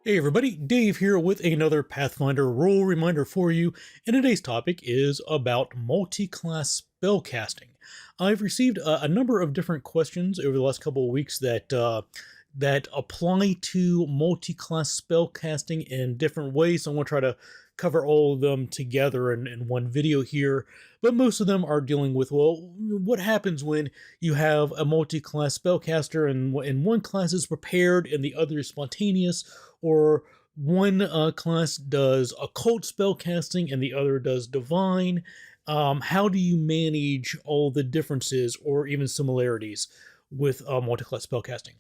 Hey everybody, Dave here with another Pathfinder rule reminder for you, and today's topic is about multi-class spellcasting. I've received a number of different questions over the last couple of weeks that apply to multi-class spellcasting in different ways, so I'm going to try to cover all of them together in one video here, but most of them are dealing with, well, what happens when you have a multi-class spellcaster and one class is prepared and the other is spontaneous, or one class does occult spellcasting and the other does divine. How do you manage all the differences or even similarities with multi-class spellcasting?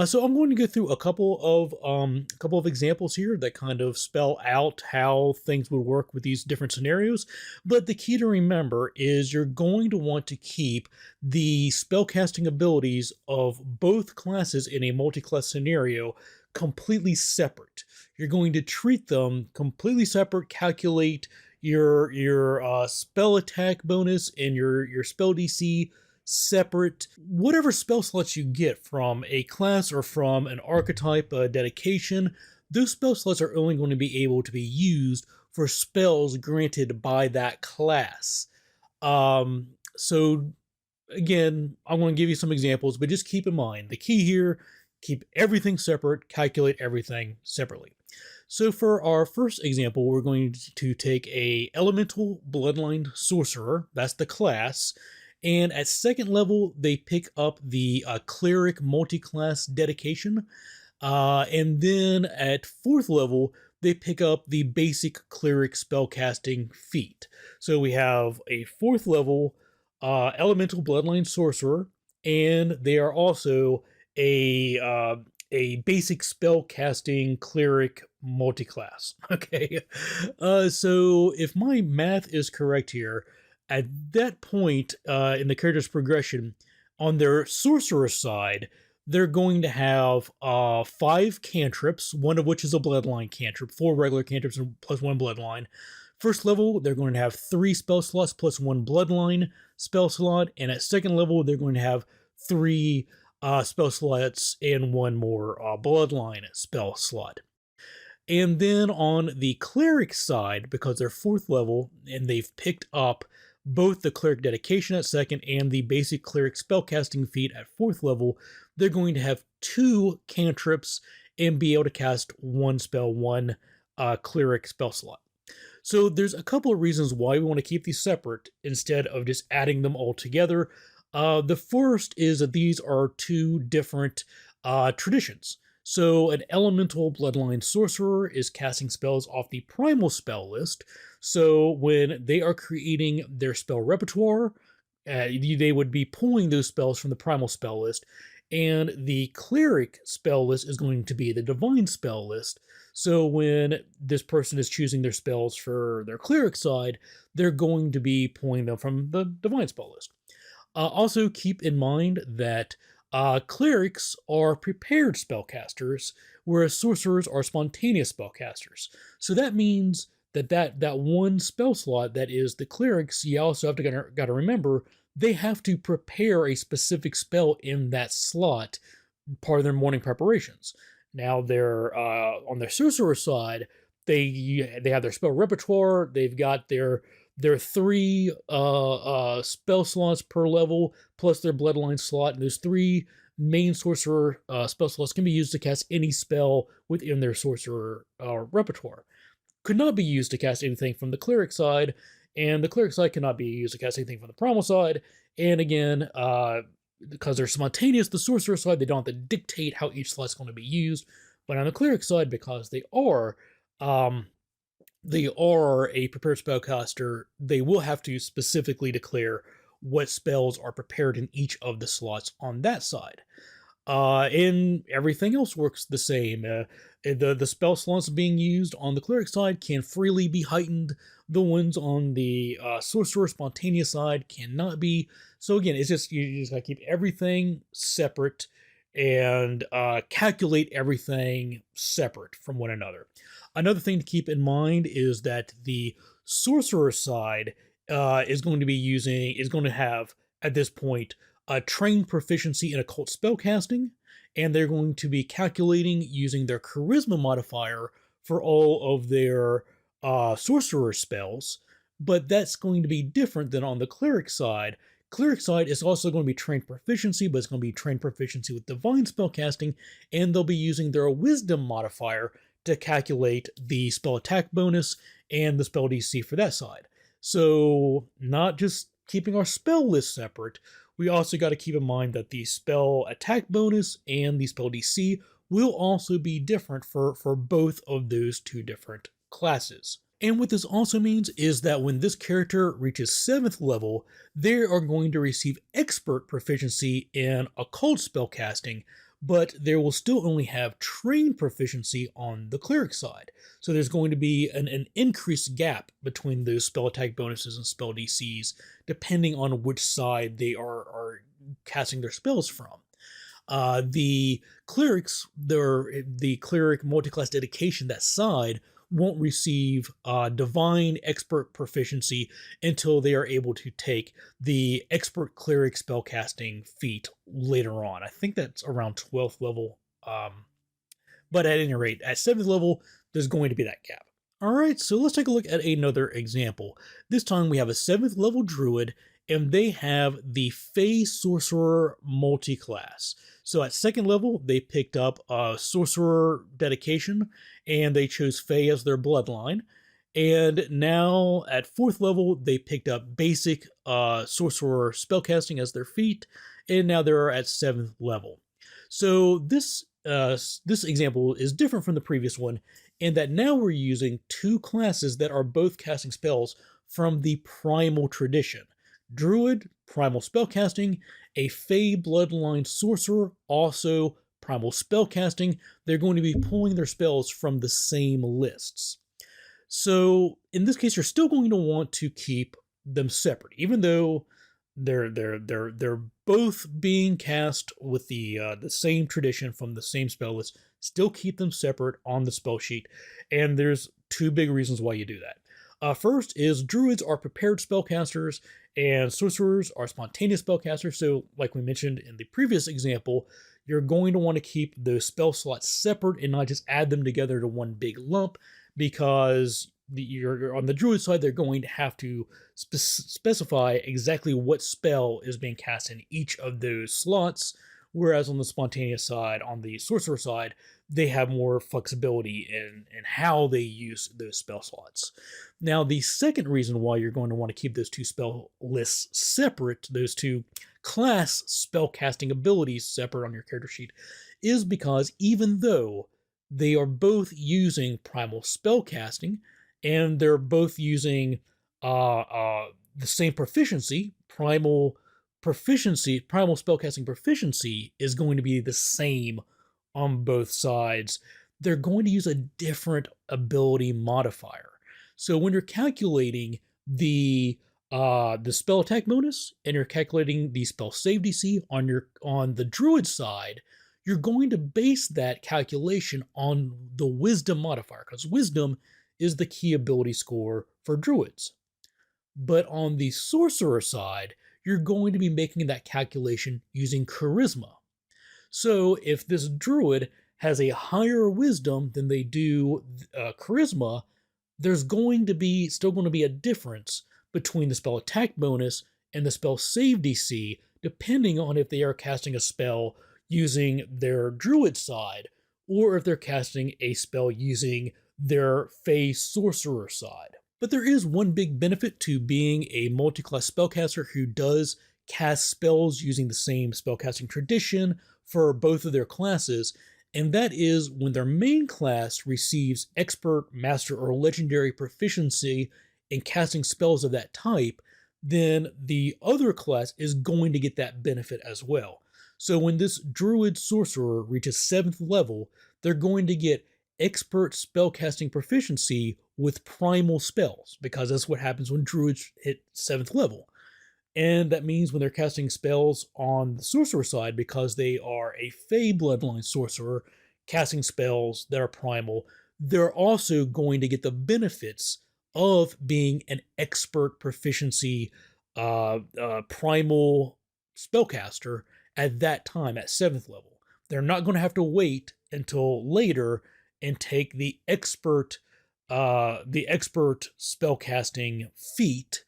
So I'm going to go through a couple of examples here that kind of spell out how things would work with these different scenarios. But the key to remember is you're going to want to keep the spellcasting abilities of both classes in a multi-class scenario completely separate. You're going to treat them completely separate, calculate your spell attack bonus and your spell DC separate. Whatever spell slots you get from a class or from an archetype dedication, those spell slots are only going to be able to be used for spells granted by that class. So again, I'm going to give you some examples, but just keep in mind the key here: keep everything separate, calculate everything separately. So for our first example, we're going to take a elemental bloodline sorcerer. That's the class. And at second level, they pick up the cleric multi-class dedication. And then at fourth level, they pick up the basic cleric spellcasting feat. So we have a fourth level elemental bloodline sorcerer, and they are also a basic spellcasting cleric multi-class. Okay, so if my math is correct here, at that point in the character's progression, on their sorcerer side, they're going to have 5 cantrips, one of which is a bloodline cantrip, 4 regular cantrips plus 1 bloodline. First level, they're going to have 3 spell slots plus 1 bloodline spell slot, and at second level, they're going to have 3 spell slots and 1 more bloodline spell slot. And then on the cleric side, because they're 4th level and they've picked up both the cleric dedication at second and the basic cleric spellcasting feat at 4th level, they're going to have 2 cantrips and be able to cast 1 spell, 1 cleric spell slot. So there's a couple of reasons why we want to keep these separate instead of just adding them all together. The first is that these are 2 different traditions. So an elemental bloodline sorcerer is casting spells off the primal spell list. So when they are creating their spell repertoire, they would be pulling those spells from the primal spell list. And the cleric spell list is going to be the divine spell list. So when this person is choosing their spells for their cleric side, they're going to be pulling them from the divine spell list. Also keep in mind that clerics are prepared spellcasters, whereas sorcerers are spontaneous spellcasters. So that means that one spell slot that is the clerics, you also have to got to remember they have to prepare a specific spell in that slot, part of their morning preparations. Now they're on their sorcerer side, they have their spell repertoire, they've got their 3 spell slots per level plus their bloodline slot, and those 3 main sorcerer spell slots can be used to cast any spell within their sorcerer repertoire. Could not be used to cast anything from the cleric side, and the cleric side cannot be used to cast anything from the primal side. And again, because they're spontaneous, the sorcerer side, they don't have to dictate how each slot's going to be used. But on the cleric side, because they are a prepared spellcaster, they will have to specifically declare what spells are prepared in each of the slots on that side. And everything else works the same. The spell slots being used on the cleric side can freely be heightened. The ones on the sorcerer spontaneous side cannot be. So again, it's just you just gotta keep everything separate and calculate everything separate from one another. Another thing to keep in mind is that the sorcerer side is going to have at this point a trained proficiency in occult spellcasting, and they're going to be calculating using their charisma modifier for all of their sorcerer spells. But that's going to be different than on the cleric side. Cleric side is also going to be trained proficiency, but it's going to be trained proficiency with divine spellcasting, and they'll be using their wisdom modifier to calculate the spell attack bonus and the spell DC for that side. So, not just keeping our spell list separate, we also got to keep in mind that the spell attack bonus and the spell DC will also be different for both of those two different classes. And what this also means is that when this character reaches 7th level, they are going to receive expert proficiency in occult spellcasting, but they will still only have trained proficiency on the cleric side. So there's going to be an increased gap between those spell attack bonuses and spell DCs, depending on which side they are casting their spells from. The clerics, the cleric multiclass dedication, that side won't receive divine expert proficiency until they are able to take the expert cleric spellcasting feat later on. I think that's around 12th level. But at any rate, at 7th level, there's going to be that gap. All right, so let's take a look at another example. This time we have a 7th level druid, and they have the Fey Sorcerer multiclass. So at 2nd level, they picked up a Sorcerer dedication, and they chose Fey as their bloodline. And now at 4th level, they picked up basic Sorcerer spellcasting as their feat, and now they're at 7th level. So this example is different from the previous one in that now we're using two classes that are both casting spells from the primal tradition. Druid, primal spellcasting, a Fey bloodline sorcerer, also primal spellcasting. They're going to be pulling their spells from the same lists. So in this case, you're still going to want to keep them separate, even though they're both being cast with the same tradition from the same spell list. Still keep them separate on the spell sheet, and there's two big reasons why you do that. First is druids are prepared spellcasters, and sorcerers are spontaneous spellcasters. So, like we mentioned in the previous example, you're going to want to keep those spell slots separate and not just add them together to one big lump, because you're on the druid side, they're going to have to specify exactly what spell is being cast in each of those slots, whereas on the spontaneous side, on the sorcerer side, they have more flexibility in how they use those spell slots. Now, the second reason why you're going to want to keep those two spell lists separate, those two class spellcasting abilities separate on your character sheet, is because even though they are both using primal spellcasting, and they're both using the same proficiency, primal spellcasting proficiency is going to be the same on both sides. They're going to use a different ability modifier. So when you're calculating the spell attack bonus and you're calculating the spell save DC on the druid side, you're going to base that calculation on the wisdom modifier, because wisdom is the key ability score for druids. But on the sorcerer side, you're going to be making that calculation using charisma. So if this druid has a higher wisdom than they do charisma, there's going to be still going to be a difference between the spell attack bonus and the spell save DC, depending on if they are casting a spell using their druid side or if they're casting a spell using their Fey sorcerer side. But there is one big benefit to being a multi-class spellcaster who does cast spells using the same spellcasting tradition for both of their classes, and that is when their main class receives expert, master, or legendary proficiency in casting spells of that type, then the other class is going to get that benefit as well. So when this druid sorcerer reaches 7th level, they're going to get expert spellcasting proficiency with primal spells, because that's what happens when druids hit 7th level. And that means when they're casting spells on the sorcerer side, because they are a Fey bloodline sorcerer casting spells that are primal, they're also going to get the benefits of being an expert proficiency primal spellcaster at that time at 7th level. They're not going to have to wait until later and take the expert spellcasting feat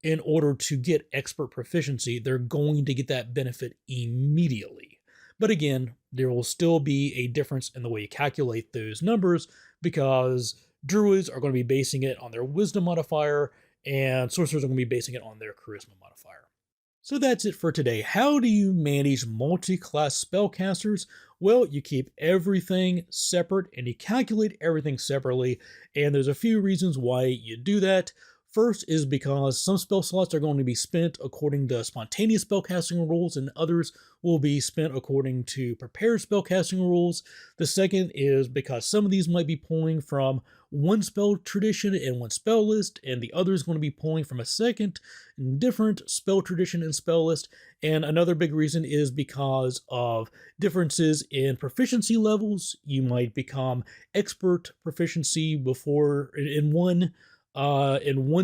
in order to get expert proficiency. They're going to get that benefit immediately. But again, there will still be a difference in the way you calculate those numbers, because druids are going to be basing it on their wisdom modifier, and sorcerers are going to be basing it on their charisma modifier. So that's it for today. How do you manage multi-class spellcasters? Well, you keep everything separate and you calculate everything separately, and there's a few reasons why you do that. First is because some spell slots are going to be spent according to spontaneous spellcasting rules, and others will be spent according to prepared spellcasting rules. The second is because some of these might be pulling from one spell tradition and one spell list, and the other is going to be pulling from a second different spell tradition and spell list. And another big reason is because of differences in proficiency levels. You might become expert proficiency before in one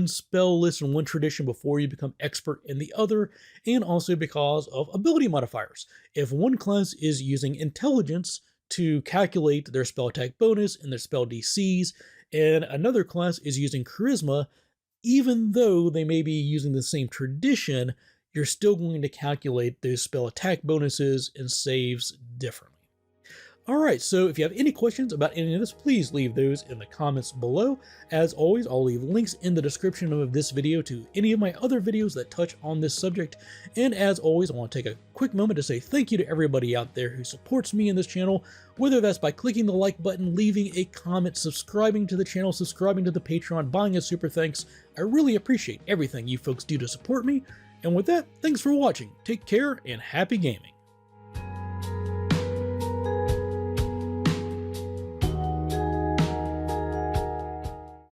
spell list and one tradition before you become expert in the other, and also because of ability modifiers. If one class is using intelligence to calculate their spell attack bonus and their spell DCs, and another class is using charisma, even though they may be using the same tradition, you're still going to calculate those spell attack bonuses and saves differently. Alright, so if you have any questions about any of this, please leave those in the comments below. As always, I'll leave links in the description of this video to any of my other videos that touch on this subject. And as always, I want to take a quick moment to say thank you to everybody out there who supports me in this channel, whether that's by clicking the like button, leaving a comment, subscribing to the channel, subscribing to the Patreon, buying a super thanks. I really appreciate everything you folks do to support me. And with that, thanks for watching, take care, and happy gaming.